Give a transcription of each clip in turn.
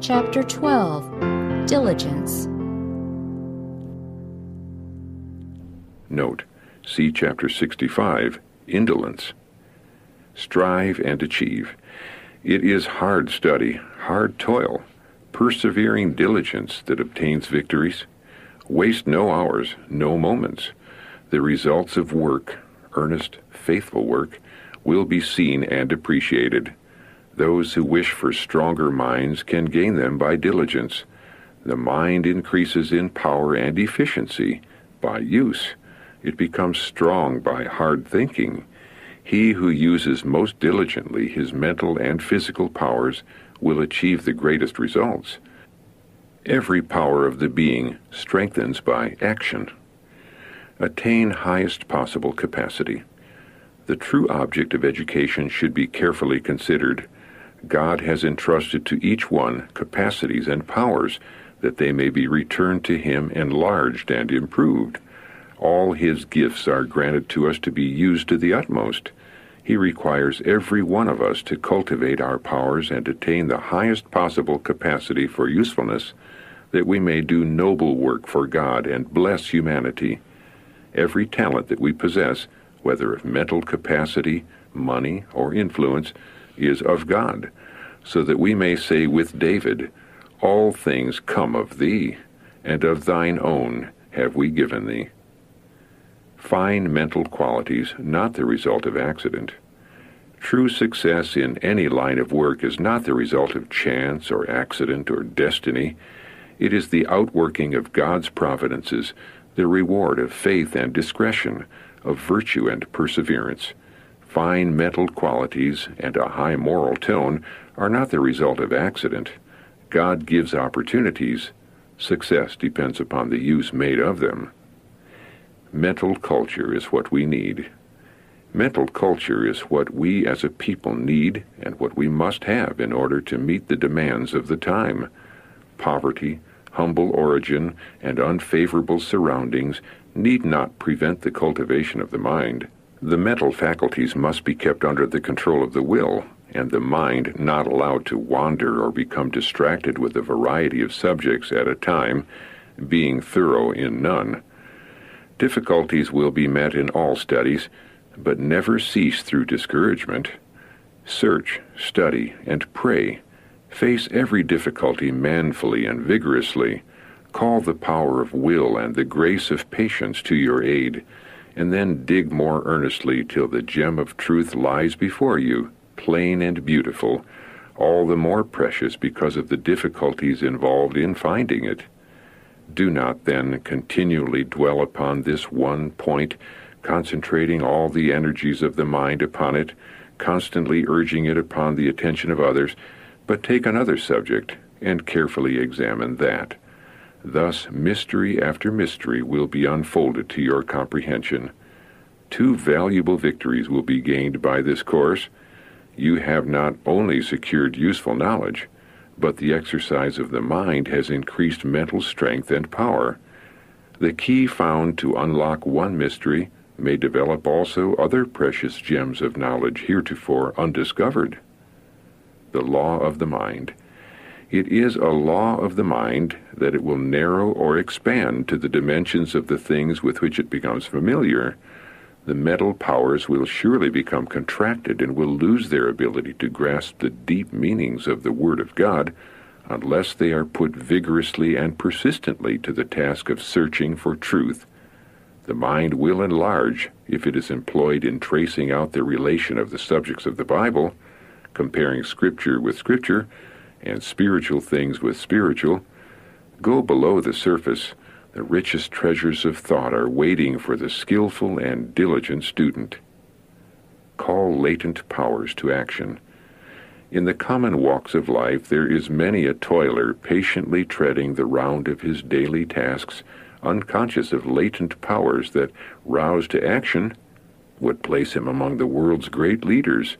Chapter 12, Diligence. Note, see Chapter 65, Indolence. Strive and achieve. It is hard study, hard toil, persevering diligence that obtains victories. Waste no hours, no moments. The results of work, earnest, faithful work, will be seen and appreciated. Those who wish for stronger minds can gain them by diligence. The mind increases in power and efficiency by use. It becomes strong by hard thinking. He who uses most diligently his mental and physical powers will achieve the greatest results. Every power of the being strengthens by action. Attain highest possible capacity. The true object of education should be carefully considered. God has entrusted to each one capacities and powers that they may be returned to him enlarged and improved. All his gifts are granted to us to be used to the utmost. He requires every one of us to cultivate our powers and attain the highest possible capacity for usefulness, that we may do noble work for God and bless humanity. Every talent that we possess, whether of mental capacity, money, or influence, is of God, so that we may say with David, "All things come of thee, and of thine own have we given thee." Fine mental qualities, not the result of accident. True success in any line of work is not the result of chance or accident or destiny. It is the outworking of God's providences, the reward of faith and discretion, of virtue and perseverance. Fine mental qualities and a high moral tone are not the result of accident. God gives opportunities. Success depends upon the use made of them. Mental culture is what we need. Mental culture is what we as a people need and what we must have in order to meet the demands of the time. Poverty, humble origin, and unfavorable surroundings need not prevent the cultivation of the mind. The mental faculties must be kept under the control of the will, and the mind not allowed to wander or become distracted with a variety of subjects at a time, being thorough in none. Difficulties will be met in all studies, but never cease through discouragement. Search, study, and pray. Face every difficulty manfully and vigorously. Call the power of will and the grace of patience to your aid, and then dig more earnestly till the gem of truth lies before you, plain and beautiful, all the more precious because of the difficulties involved in finding it. Do not then continually dwell upon this one point, concentrating all the energies of the mind upon it, constantly urging it upon the attention of others, but take another subject and carefully examine that. Thus mystery after mystery will be unfolded to your comprehension. 2 valuable victories will be gained by this course. You have not only secured useful knowledge, but the exercise of the mind has increased mental strength and power. The key found to unlock one mystery may develop also other precious gems of knowledge heretofore undiscovered. The law of the mind. It is a law of the mind that it will narrow or expand to the dimensions of the things with which it becomes familiar. The mental powers will surely become contracted and will lose their ability to grasp the deep meanings of the Word of God unless they are put vigorously and persistently to the task of searching for truth. The mind will enlarge if it is employed in tracing out the relation of the subjects of the Bible, comparing Scripture with Scripture, and spiritual things with spiritual. Go below the surface. The richest treasures of thought are waiting for the skillful and diligent student. Call latent powers to action. In the common walks of life there is many a toiler patiently treading the round of his daily tasks, unconscious of latent powers that, roused to action, would place him among the world's great leaders.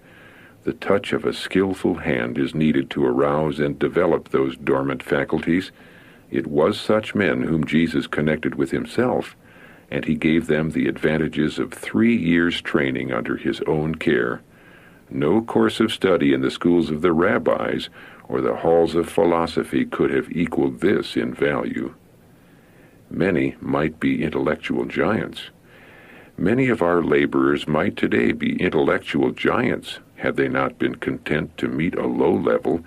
The touch of a skillful hand is needed to arouse and develop those dormant faculties. It was such men whom Jesus connected with himself, and he gave them the advantages of 3 years' training under his own care. No course of study in the schools of the rabbis or the halls of philosophy could have equaled this in value. Many might be intellectual giants. Many of our laborers might today be intellectual giants had they not been content to meet a low level,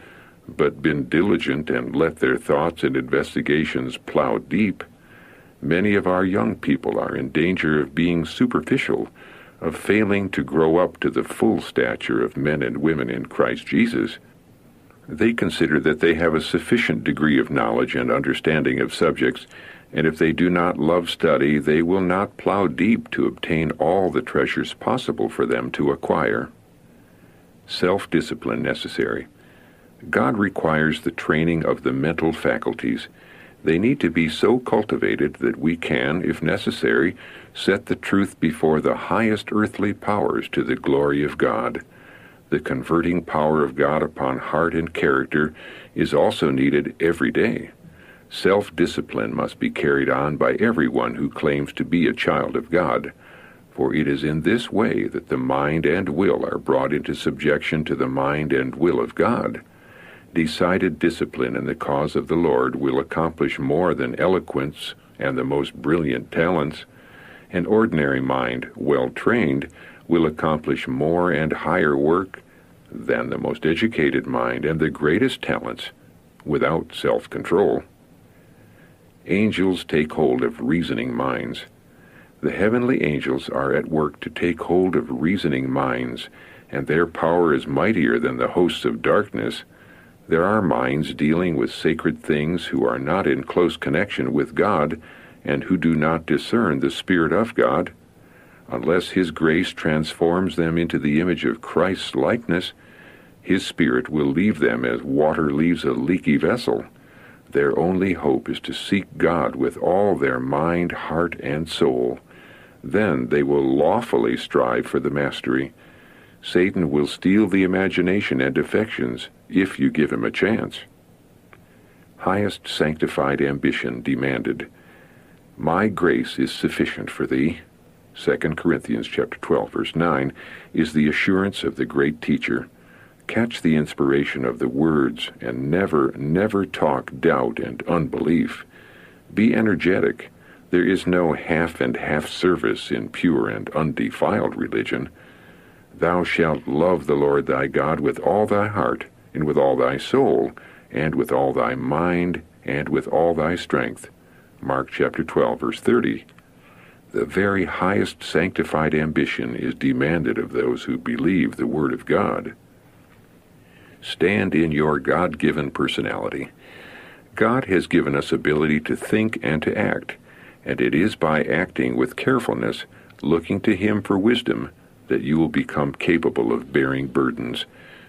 but been diligent and let their thoughts and investigations plow deep. Many of our young people are in danger of being superficial, of failing to grow up to the full stature of men and women in Christ Jesus. They consider that they have a sufficient degree of knowledge and understanding of subjects, and if they do not love study, they will not plow deep to obtain all the treasures possible for them to acquire. Self-discipline necessary. God requires the training of the mental faculties. They need to be so cultivated that we can, if necessary, set the truth before the highest earthly powers to the glory of God. The converting power of God upon heart and character is also needed every day. Self-discipline must be carried on by everyone who claims to be a child of God, for it is in this way that the mind and will are brought into subjection to the mind and will of God. Decided discipline in the cause of the Lord will accomplish more than eloquence and the most brilliant talents. An ordinary mind, well trained, will accomplish more and higher work than the most educated mind and the greatest talents without self-control. Angels take hold of reasoning minds. The heavenly angels are at work to take hold of reasoning minds, and their power is mightier than the hosts of darkness. There are minds dealing with sacred things who are not in close connection with God and who do not discern the Spirit of God. Unless His grace transforms them into the image of Christ's likeness, His Spirit will leave them as water leaves a leaky vessel. Their only hope is to seek God with all their mind, heart, and soul. Then they will lawfully strive for the mastery. Satan will steal the imagination and affections if you give him a chance. Highest sanctified ambition demanded. My grace is sufficient for thee, 2 Corinthians chapter 12, verse 9, is the assurance of the great teacher. Catch the inspiration of the words and never talk doubt and unbelief. Be energetic. There is no half and half service in pure and undefiled religion. Thou shalt love the Lord thy God with all thy heart, and with all thy soul, and with all thy mind, and with all thy strength. Mark chapter 12, verse 30. The very highest sanctified ambition is demanded of those who believe the Word of God. Stand in your God-given personality. God has given us ability to think and to act, and it is by acting with carefulness, looking to Him for wisdom, that you will become capable of bearing burdens.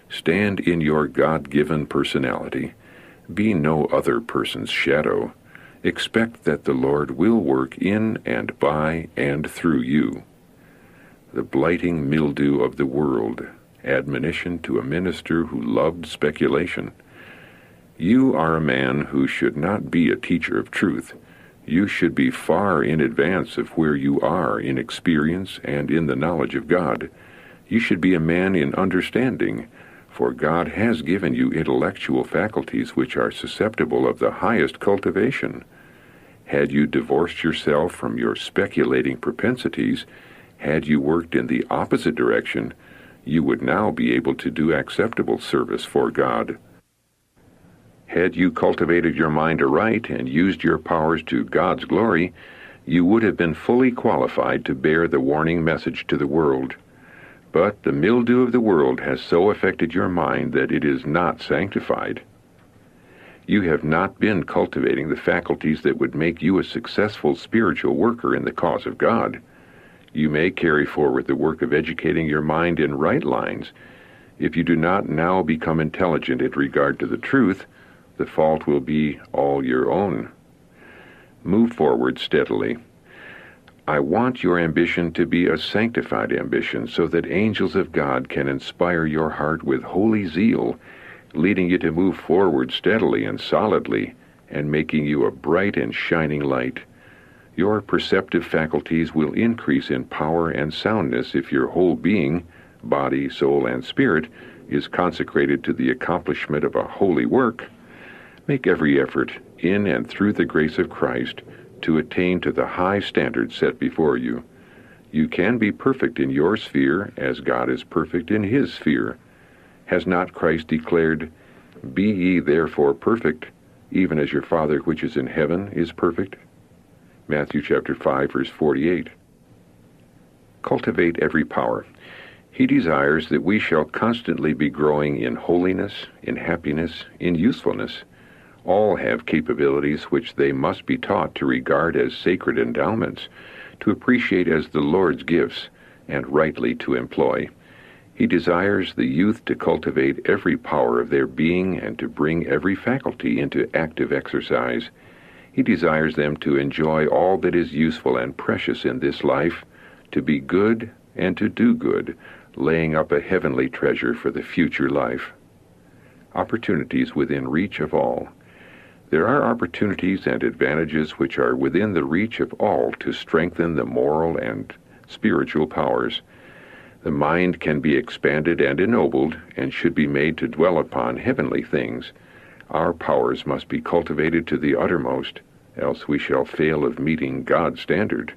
Stand in your God-given personality. Be no other person's shadow. Expect that the Lord will work in and by and through you. The blighting mildew of the world. Admonition to a minister who loved speculation. You are a man who should not be a teacher of truth. You should be far in advance of where you are in experience and in the knowledge of God. You should be a man in understanding, for God has given you intellectual faculties which are susceptible of the highest cultivation. Had you divorced yourself from your speculating propensities, had you worked in the opposite direction, you would now be able to do acceptable service for God. Had you cultivated your mind aright and used your powers to God's glory, you would have been fully qualified to bear the warning message to the world. But the mildew of the world has so affected your mind that it is not sanctified. You have not been cultivating the faculties that would make you a successful spiritual worker in the cause of God. You may carry forward the work of educating your mind in right lines. If you do not now become intelligent in regard to the truth, the fault will be all your own. Move forward steadily. I want your ambition to be a sanctified ambition so that angels of God can inspire your heart with holy zeal, leading you to move forward steadily and solidly, and making you a bright and shining light. Your perceptive faculties will increase in power and soundness if your whole being, body, soul, and spirit, is consecrated to the accomplishment of a holy work, make every effort, in and through the grace of Christ, to attain to the high standard set before you. You can be perfect in your sphere as God is perfect in his sphere. Has not Christ declared, "Be ye therefore perfect, even as your Father which is in heaven is perfect"? Matthew chapter 5, verse 48. Cultivate every power. He desires that we shall constantly be growing in holiness, in happiness, in usefulness. All have capabilities which they must be taught to regard as sacred endowments, to appreciate as the Lord's gifts, and rightly to employ. He desires the youth to cultivate every power of their being and to bring every faculty into active exercise. He desires them to enjoy all that is useful and precious in this life, to be good and to do good, laying up a heavenly treasure for the future life. Opportunities within reach of all. There are opportunities and advantages which are within the reach of all to strengthen the moral and spiritual powers. The mind can be expanded and ennobled, and should be made to dwell upon heavenly things. Our powers must be cultivated to the uttermost, else we shall fail of meeting God's standard.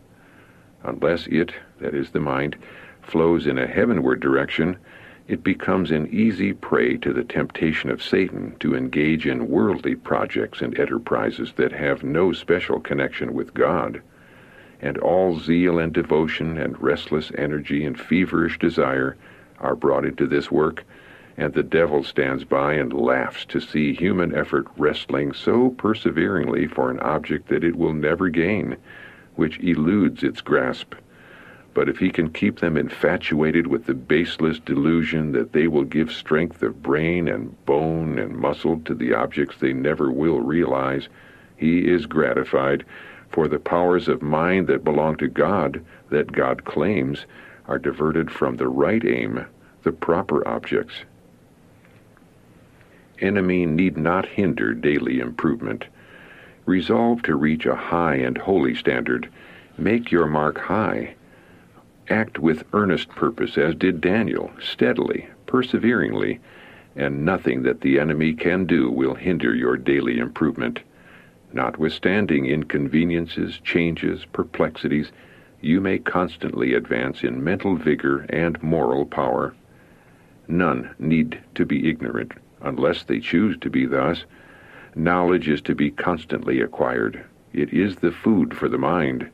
Unless it, that is the mind, flows in a heavenward direction, it becomes an easy prey to the temptation of Satan to engage in worldly projects and enterprises that have no special connection with God. And all zeal and devotion and restless energy and feverish desire are brought into this work, and the devil stands by and laughs to see human effort wrestling so perseveringly for an object that it will never gain, which eludes its grasp. But if he can keep them infatuated with the baseless delusion that they will give strength of brain and bone and muscle to the objects they never will realize, he is gratified, for the powers of mind that belong to God, that God claims, are diverted from the right aim, the proper objects. Enemy need not hinder daily improvement. Resolve to reach a high and holy standard. Make your mark high. Act with earnest purpose, as did Daniel, steadily, perseveringly, and nothing that the enemy can do will hinder your daily improvement. Notwithstanding inconveniences, changes, perplexities, you may constantly advance in mental vigor and moral power. None need to be ignorant, unless they choose to be thus. Knowledge is to be constantly acquired. It is the food for the mind.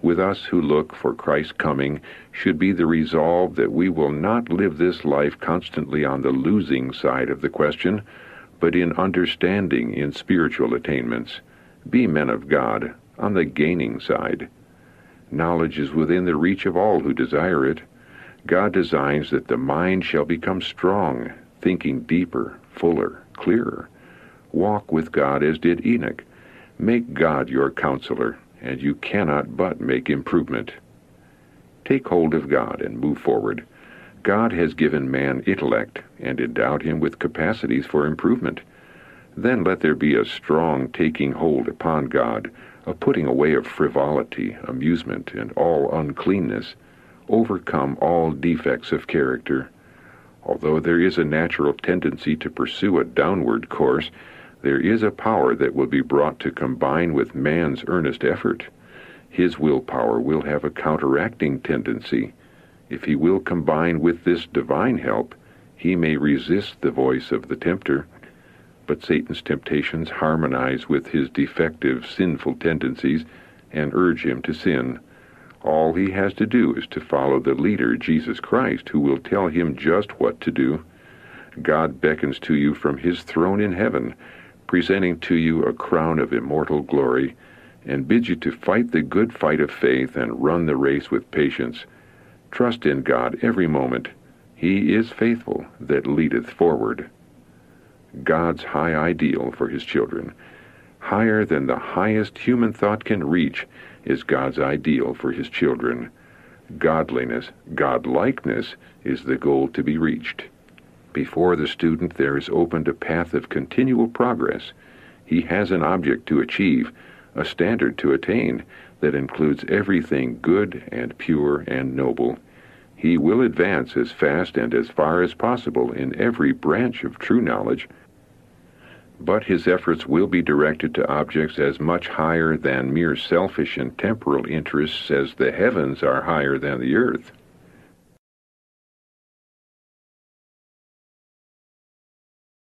With us who look for Christ's coming should be the resolve that we will not live this life constantly on the losing side of the question, but in understanding in spiritual attainments. Be men of God on the gaining side. Knowledge is within the reach of all who desire it. God designs that the mind shall become strong, thinking deeper, fuller, clearer. Walk with God as did Enoch. Make God your counselor, and you cannot but make improvement. Take hold of God and move forward. God has given man intellect and endowed him with capacities for improvement. Then let there be a strong taking hold upon God, a putting away of frivolity, amusement, and all uncleanness. Overcome all defects of character. Although there is a natural tendency to pursue a downward course, there is a power that will be brought to combine with man's earnest effort. His willpower will have a counteracting tendency. If he will combine with this divine help, he may resist the voice of the tempter. But Satan's temptations harmonize with his defective, sinful tendencies and urge him to sin. All he has to do is to follow the leader, Jesus Christ, who will tell him just what to do. God beckons to you from his throne in heaven, presenting to you a crown of immortal glory, and bids you to fight the good fight of faith and run the race with patience. Trust in God every moment. He is faithful that leadeth forward. God's high ideal for his children. Higher than the highest human thought can reach is God's ideal for his children. Godliness, godlikeness, is the goal to be reached. Before the student there is opened a path of continual progress. He has an object to achieve, a standard to attain, that includes everything good and pure and noble. He will advance as fast and as far as possible in every branch of true knowledge, but his efforts will be directed to objects as much higher than mere selfish and temporal interests as the heavens are higher than the earth.